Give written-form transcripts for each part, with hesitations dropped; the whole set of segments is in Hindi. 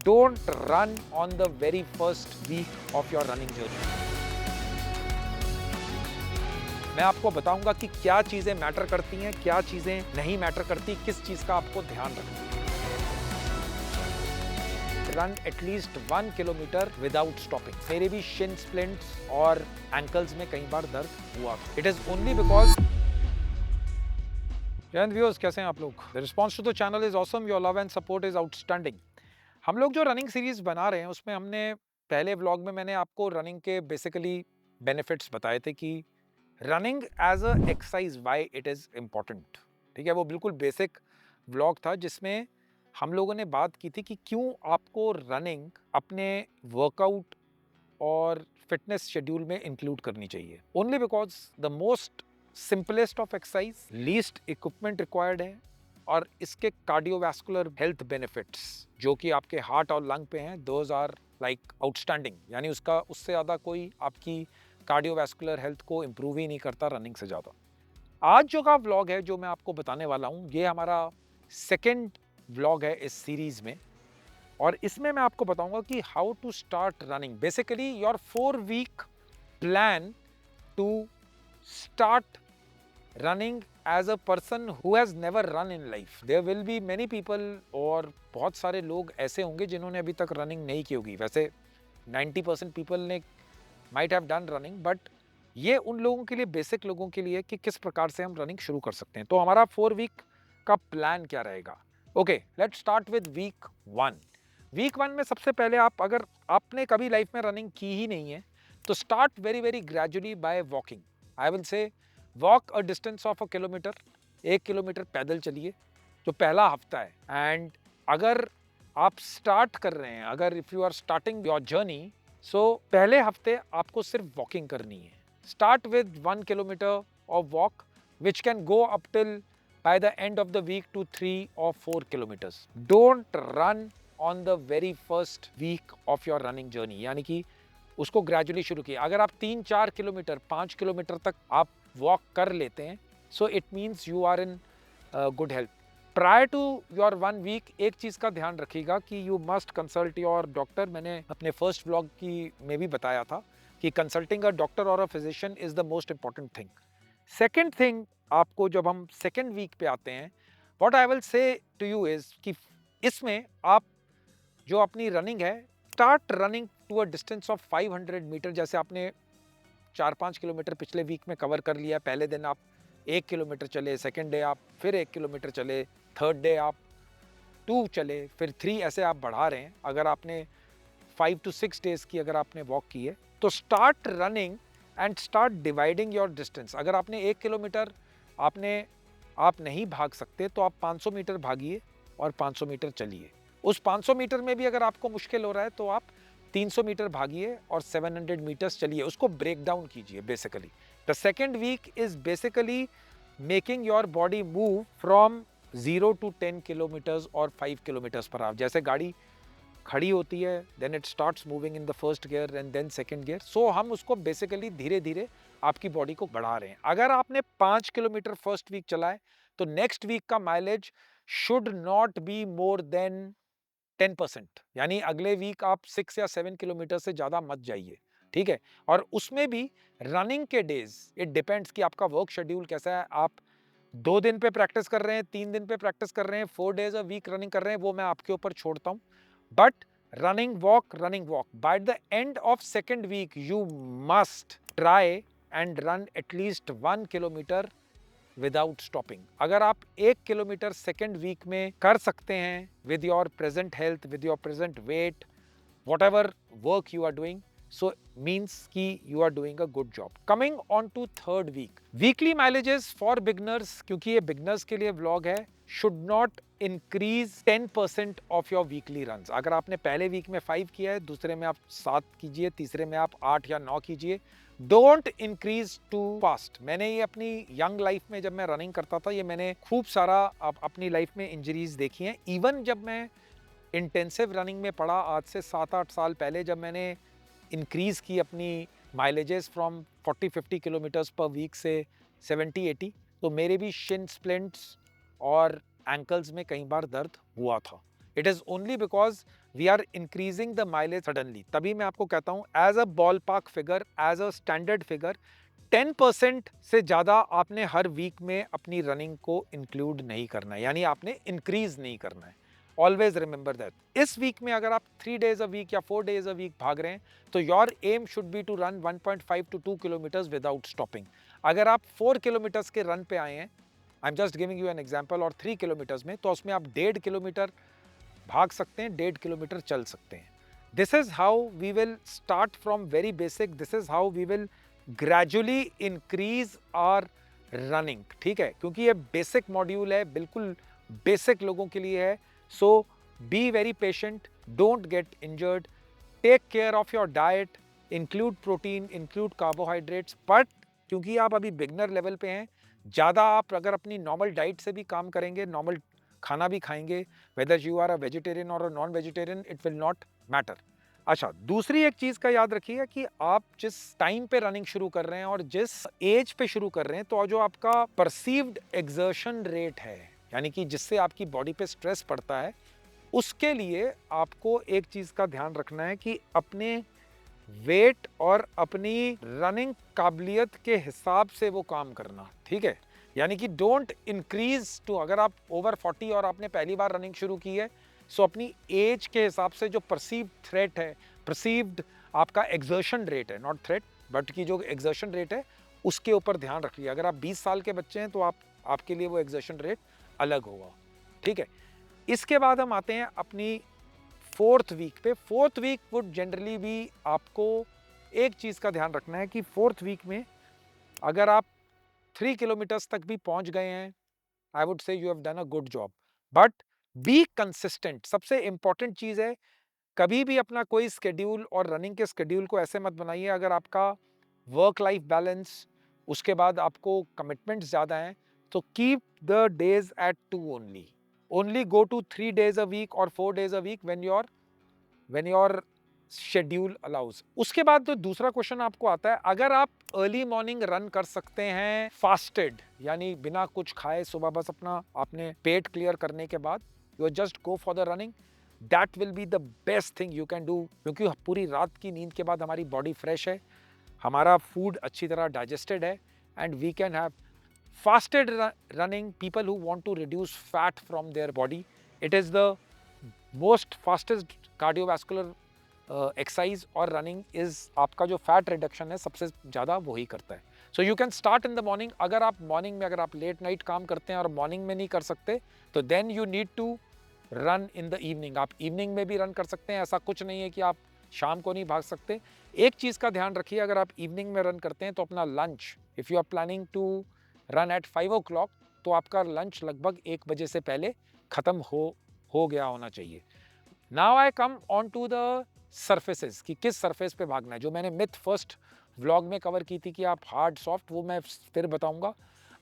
Don't run on the very first week of your running journey. मैं आपको बताऊंगा कि क्या चीजें मैटर करती हैं, क्या चीजें नहीं मैटर करती, किस चीज का आपको ध्यान रखना है। Run at least 1 kilometre without stopping. मेरे भी shin splints और ankles में कई बार दर्द हुआ। It is only because जय हिंद व्यूअर्स, कैसे हैं आप लोग? The response to the channel is awesome. Your love and support is outstanding. हम लोग जो रनिंग सीरीज बना रहे हैं उसमें हमने पहले व्लॉग में मैंने आपको रनिंग के बेसिकली बेनिफिट्स बताए थे कि running as a exercise why it is important. ठीक है, वो बिल्कुल बेसिक व्लॉग था जिसमें हम लोगों ने बात की थी कि क्यों आपको रनिंग अपने वर्कआउट और फिटनेस शेड्यूल में इंक्लूड करनी चाहिए। Only because the most simplest of exercise, least equipment required है और इसके कार्डियोवैस्कुलर हेल्थ बेनिफिट्स जो कि आपके हार्ट और लंग पे हैं, दोज आर लाइक आउटस्टैंडिंग। यानी उसका उससे ज़्यादा कोई आपकी कार्डियोवैस्कुलर हेल्थ को इम्प्रूव ही नहीं करता रनिंग से ज़्यादा। आज जो का व्लॉग है जो मैं आपको बताने वाला हूँ, ये हमारा सेकेंड व्लॉग है इस सीरीज में और इसमें मैं आपको बताऊंगा कि how to start running, basically your 4 week plan to start running as a person who has never run in life. There will be many people और बहुत सारे लोग ऐसे होंगे जिन्होंने अभी तक रनिंग नहीं की होगी। वैसे 90% पीपल ने might have done running, but ये उन लोगों के लिए, बेसिक लोगों के लिए कि किस प्रकार से हम रनिंग शुरू कर सकते हैं। तो हमारा 4 वीक का प्लान क्या रहेगा? Okay, let's start with week 1। Week 1 में सबसे पहले आप, अगर आपने कभी लाइफ में रनिंग की ही नहीं है तो start very very gradually by walking. I will से walk a distance of 1 kilometre. 1 kilometre पैदल चलिए जो पहला हफ्ता है। एंड अगर आप स्टार्ट कर रहे हैं, अगर if you are starting your journey, so पहले हफ्ते आपको सिर्फ वॉकिंग करनी है। Start with 1 kilometre of walk which can go up till by the end of the week to 3 or 4 kilometres. Don't run on the very first week of your running journey, यानी कि उसको ग्रेजुअली शुरू किया। अगर आप 3-4 किलोमीटर 5 किलोमीटर तक आप वॉक कर लेते हैं, so it means you are in good health. Prior to your 1 week एक चीज़ का ध्यान रखिएगा कि you must consult your doctor. मैंने अपने फर्स्ट व्लॉग की में भी बताया था कि कंसल्टिंग अ डॉक्टर और a physician is the most important thing. Second thing, आपको जब हम सेकेंड वीक पे आते हैं, what I will say to you is कि इसमें आप जो अपनी रनिंग है, start running to a distance of 500 metre. जैसे आपने 4-5 किलोमीटर पिछले वीक में कवर कर लिया, पहले दिन आप 1 किलोमीटर चले, सेकेंड डे आप फिर 1 किलोमीटर चले, थर्ड डे आप 2 चले, फिर 3, ऐसे आप बढ़ा रहे हैं। अगर आपने 5 to 6 डेज की अगर आपने वॉक की है तो start running and start dividing your distance. अगर आपने 1 किलोमीटर आप नहीं भाग सकते तो आप 500 मीटर भागिए और 500 मीटर चलिए। उस 500 मीटर में भी अगर आपको मुश्किल हो रहा है तो आप 300 मीटर भागिए और 700 मीटर्स चलिए। उसको ब्रेक डाउन कीजिए। Basically the second week is basically making your body move from 0 to 10 kilometres और 5 किलोमीटर्स पर आवर। जैसे गाड़ी खड़ी होती है, then it starts moving in the first gear and then second gear. So हम उसको बेसिकली धीरे धीरे आपकी बॉडी को बढ़ा रहे हैं। अगर आपने 5 किलोमीटर फर्स्ट वीक चलाए तो नेक्स्ट वीक का mileage should not be more than 10%। यानी अगले वीक आप 6 या 7 किलोमीटर से ज़्यादा मत जाइए। ठीक है, और उसमें भी रनिंग के डेज इट डिपेंड्स कि आपका वर्क शेड्यूल कैसा है। आप 2 दिन पे प्रैक्टिस कर रहे हैं, 3 दिन पे प्रैक्टिस कर रहे हैं, 4 डेज अ वीक रनिंग कर रहे हैं, वो मैं आपके ऊपर छोड़ता हूँ। But running walk by the end of second week you must try and run at least 1 kilometre without stopping. अगर आप 1 किलोमीटर सेकेंड वीक में कर सकते हैं with your present health, with your present weight, whatever work you are doing, so means कि you are doing a good job. Coming on to third week, weekly mileages for beginners, क्योंकि ये बिगनर्स के लिए व्लॉग है, should not increase 10% of your weekly run. अगर आपने पहले वीक में 5 किया है, दूसरे में आप 7 कीजिए, तीसरे में आप 8 या 9 कीजिए। Don't increase too fast. मैंने ये अपनी यंग लाइफ में जब मैं रनिंग करता था, ये मैंने खूब सारा अपनी लाइफ में इंजरीज देखी हैं। इवन जब मैं इंटेंसिव रनिंग में पड़ा आज से 7-8 साल पहले, जब मैंने इंक्रीज की अपनी माइलेजेस फ्रॉम 40-50 किलोमीटर्स पर वीक से 70-80, तो मेरे भी शिन स्प्लिंट्स और एंकल्स में कई बार दर्द हुआ था। It is only because we are increasing the mileage suddenly, तभी मैं आपको कहता हूं as a ballpark figure, as a standard figure 10% से ज्यादा आपने हर वीक में अपनी रनिंग को इंक्लूड नहीं करना है, यानी आपने इंक्रीज नहीं करना है। Always remember that. इस वीक में अगर आप 3 डेज अ वीक या 4 डेज अ वीक भाग रहे हैं तो your aim should be to run 1.5 to 2 kilometres without stopping. अगर आप 4 किलोमीटर्स के रन पे आए हैं, I am just giving you an example, और 3 किलोमीटर्स में, तो उसमें आप 1.5 किलोमीटर भाग सकते हैं, 1.5 किलोमीटर चल सकते हैं। This is how we will start from very basic, this is how we will gradually increase our running, ठीक है, क्योंकि ये बेसिक मॉड्यूल है, बिल्कुल बेसिक लोगों के लिए है। So be very patient, don't get injured, take care of your diet, include protein, include carbohydrates, but क्योंकि आप अभी बिगनर लेवल पे हैं, ज़्यादा आप अगर अपनी नॉर्मल डाइट से भी काम करेंगे, नॉर्मल खाना भी खाएंगे, whether you are a vegetarian और a non vegetarian, it will not matter. अच्छा, दूसरी एक चीज का याद रखिए कि आप जिस टाइम पे रनिंग शुरू कर रहे हैं और जिस एज पे शुरू कर रहे हैं, तो जो आपका परसीव्ड एक्सर्शन रेट है, यानी कि जिससे आपकी बॉडी पे स्ट्रेस पड़ता है, उसके लिए आपको एक चीज का ध्यान रखना है कि अपने वेट और अपनी रनिंग काबिलियत के हिसाब से वो काम करना, ठीक है। यानी कि डोंट इंक्रीज टू, अगर आप ओवर 40 और आपने पहली बार रनिंग शुरू की है, सो अपनी एज के हिसाब से जो परसीव्ड थ्रेट है, परसीव्ड आपका एक्सर्शन रेट है, नॉट थ्रेट बट की जो एक्सर्शन रेट है, उसके ऊपर ध्यान रखिए। अगर आप 20 साल के बच्चे हैं तो आपके लिए वो एक्सर्शन रेट अलग होगा, ठीक है। इसके बाद हम आते हैं अपनी फोर्थ वीक पे। फोर्थ वीक वुड जनरली भी आपको एक चीज का ध्यान रखना है कि फोर्थ वीक में अगर आप 3 किलोमीटर्स तक भी पहुंच गए हैं, I would say you have done a good job, but be consistent. सबसे इंपॉर्टेंट चीज है, कभी भी अपना कोई स्केड्यूल और रनिंग के स्केड्यूल को ऐसे मत बनाइए, अगर आपका वर्क लाइफ बैलेंस, उसके बाद आपको कमिटमेंट्स ज्यादा हैं, तो keep the days at 2 only, only go to 3 days a week or 4 days a week when your schedule allows. उसके बाद तो दूसरा क्वेश्चन आपको आता है, अगर आप अर्ली मॉर्निंग रन कर सकते हैं फास्टेड, यानी बिना कुछ खाए, सुबह बस अपना आपने पेट क्लियर करने के बाद you just go for the running, that will be the best thing you can do, क्योंकि पूरी रात की नींद के बाद हमारी बॉडी फ्रेश है, हमारा फूड अच्छी तरह डाइजेस्टेड है, and we can have fasted running. People who want to reduce fat from their body, it is the most fastest cardiovascular exercise, और रनिंग इज आपका जो फैट रिडक्शन है सबसे ज़्यादा वही करता है। So you can start in the morning. अगर आप मॉर्निंग में, अगर आप लेट नाइट काम करते हैं और मॉर्निंग में नहीं कर सकते, तो then you need to run in the evening. आप इवनिंग में भी रन कर सकते हैं, ऐसा कुछ नहीं है कि आप शाम को नहीं भाग सकते। एक चीज़ का ध्यान रखिए, अगर आप इवनिंग में रन करते हैं तो अपना lunch, if you are planning to run at 5 o'clock, तो आपका लंच लगभग 1 बजे से पहले खत्म हो गया होना चाहिए। Now I come on to the surfaces, कि किस सरफेस पे भागना है। जो मैंने मिथ फर्स्ट व्लॉग में कवर की थी कि आप हार्ड सॉफ्ट, वो मैं फिर बताऊंगा।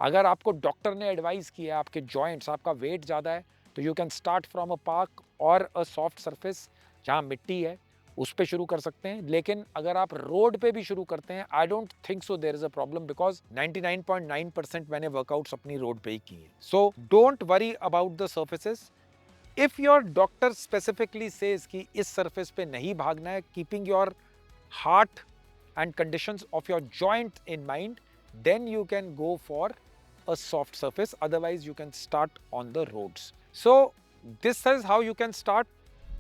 अगर आपको डॉक्टर ने एडवाइस किया है, आपके जॉइंट्स, आपका वेट ज़्यादा है, तो you can start from a park और अ सॉफ्ट सरफेस जहाँ मिट्टी है, उस पे शुरू कर सकते हैं। लेकिन अगर आप रोड पे भी शुरू करते हैं, I don't think so there is a problem, because 99.9% मैंने वर्कआउट्स अपनी रोड पे ही किए हैं। So don't worry about the surfaces. If your doctor specifically says कि इस सरफेस पे नहीं भागना है, keeping your heart and conditions of your joint in mind, then you can go for a soft surface, otherwise you can start on the roads. So this is how you can start.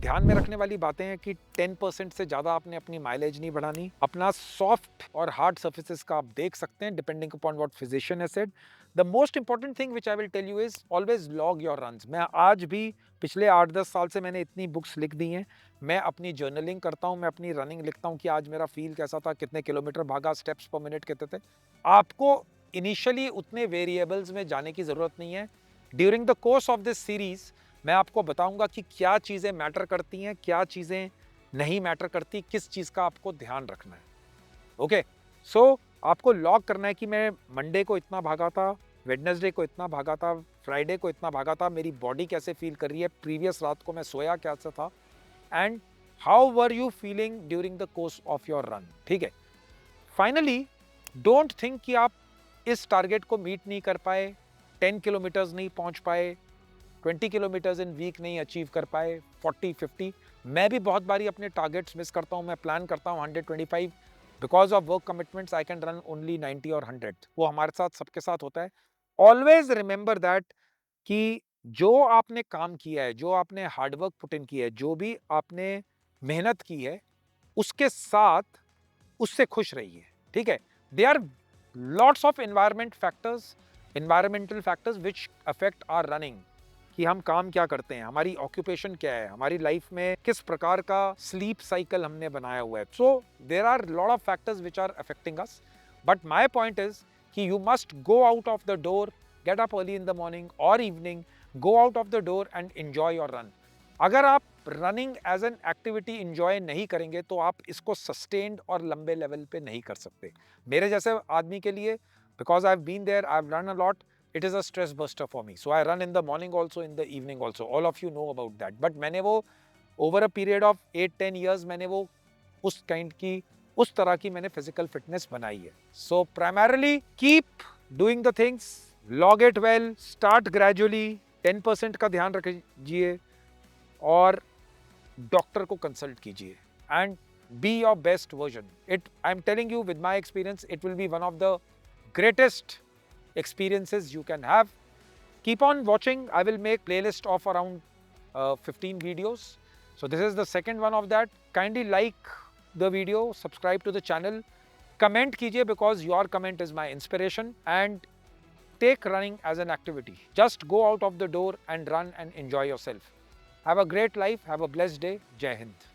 ध्यान में रखने वाली बातें हैं कि 10% से ज़्यादा आपने अपनी माइलेज नहीं बढ़ानी। अपना सॉफ्ट और हार्ड सर्फेसेस का आप देख सकते हैं, depending upon what physician has said. The most important thing which I will tell you is always log your runs. मैं आज भी, पिछले 8-10 साल से मैंने इतनी बुक्स लिख दी हैं, मैं अपनी जर्नलिंग करता हूँ, मैं अपनी रनिंग लिखता हूँ कि आज मेरा फील कैसा था, कितने किलोमीटर भागा, स्टेप्स पर मिनट कितने थे। आपको इनिशियली उतने वेरिएबल्स में जाने की ज़रूरत नहीं है। During the course of this series मैं आपको बताऊंगा कि क्या चीज़ें मैटर करती हैं, क्या चीज़ें नहीं मैटर करती, किस चीज़ का आपको ध्यान रखना है। ओके, सो आपको लॉग करना है कि मैं मंडे को इतना भागा था, वेडनेसडे को इतना भागा था, फ्राइडे को इतना भागा था, मेरी बॉडी कैसे फील कर रही है, प्रीवियस रात को मैं सोया कैसा था, and how were you feeling during the course of your run. ठीक है, फाइनली डोंट थिंक कि आप इस टारगेट को मीट नहीं कर पाए, 10 किलोमीटर्स नहीं पहुंच पाए, 20 किलोमीटर्स इन वीक नहीं अचीव कर पाए, 40-50, मैं भी बहुत बारी अपने टारगेट्स मिस करता हूँ, मैं प्लान करता हूँ 125, because of work commitments I can run only 90 और 100। वो हमारे साथ, सबके साथ होता है। ऑलवेज रिमेंबर दैट कि जो आपने काम किया है, जो आपने हार्ड वर्क पुट इन किया है, जो भी आपने मेहनत की है, उसके साथ उससे खुश रहिए, ठीक है? They are lots of environmental factors which affect our running, कि हम काम क्या करते हैं, हमारी ऑक्यूपेशन क्या है, हमारी लाइफ में किस प्रकार का स्लीप साइकिल हमने बनाया हुआ है। So there are lot of factors which are affecting us, but my point is कि you must go out of the door, get up early in the morning और evening, go out of the door and enjoy your run. अगर आप running as an activity enjoy नहीं करेंगे तो आप इसको सस्टेन्ड और लंबे लेवल पे नहीं कर सकते। मेरे जैसे आदमी के लिए, because I have been there, I have run a lot, it is a stress buster for me, so I run in the morning also, in the evening also, all of you know about that, but मैंने वो over a period of 8-10 years मैंने वो उस kind की, उस तरह की मैंने physical fitness बनाई है। So primarily keep doing the things, log it well, start gradually, 10% का ध्यान रखिए और डॉक्टर को कंसल्ट कीजिए and be your best version. It, I am telling you with my experience, it will be one of the greatest experiences you can have. Keep on watching. I will make playlist of around 15 videos. So this is the second one of that. Kindly like the video, subscribe to the channel, comment कीजिए because your comment is my inspiration, and take running as an activity. Just go out of the door and run and enjoy yourself. Have a great life. Have a blessed day. Jai Hind.